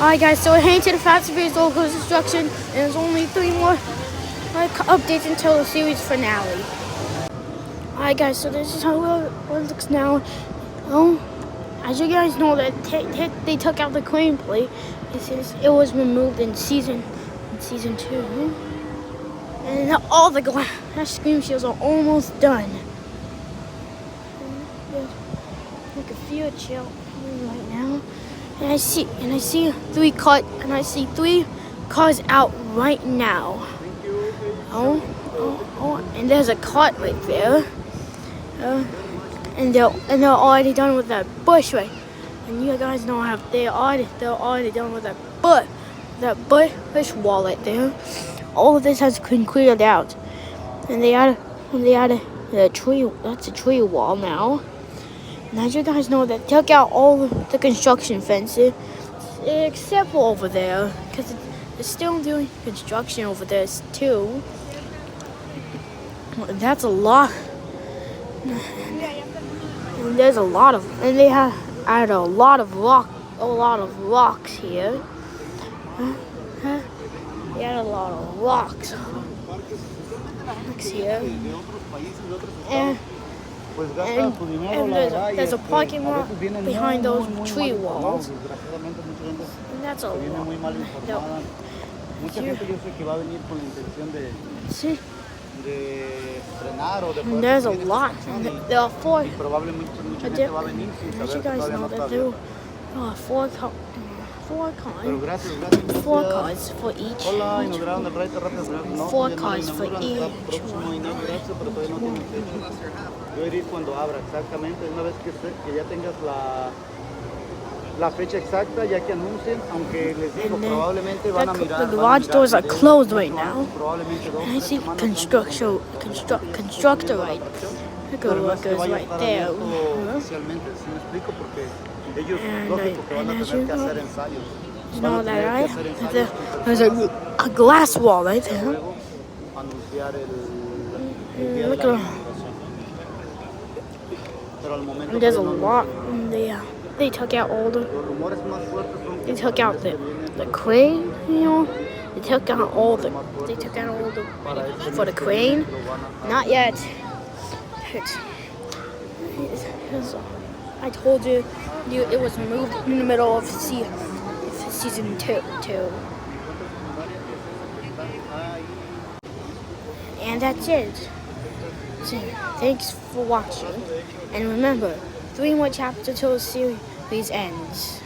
Alright guys, so we're heading to the Fast and Furious Roller Coaster Destruction, and there's only 3 more updates until the series finale. Alright guys, so this is how it looks now. As you guys know, that they took out the crane plate. It was removed in season 2. And all the glass scream shields are almost done. I can feel it chill right now. And I see 3 cars out right now. And there's a cart right there. And they're already done with that bush, right? And you guys know how they're already done with that bush wall right there. All of this has been cleared out, and they added the tree. That's a tree wall now. And as you guys know, they took out all the construction fences, except for over there, because they're still doing construction over there too. That's a lot. And there's a lot of, and they have added a lot of rocks here. They added a lot of rocks here. And there's a parking lot behind those tree walls. And that's a lot. See? And there's a lot. And there are 4. As you guys know, there are 4 cars for each. 4 cars for each. Yo iré cuando abra exactamente, una vez que ya tengas la fecha exacta, ya que anuncien, aunque les digo, probablemente van a mirar. The garage doors are closed right now. And I see constructor right. Look workers right there. And as you know that right? There's a glass wall right there. Look at. And there's a lot. They took out all the. They took out the crane. You know, they took out all the for the crane. Not yet. I told you it was moved in the middle of season 2. And that's it. So, thanks for watching, and remember, 3 more chapters till the series ends.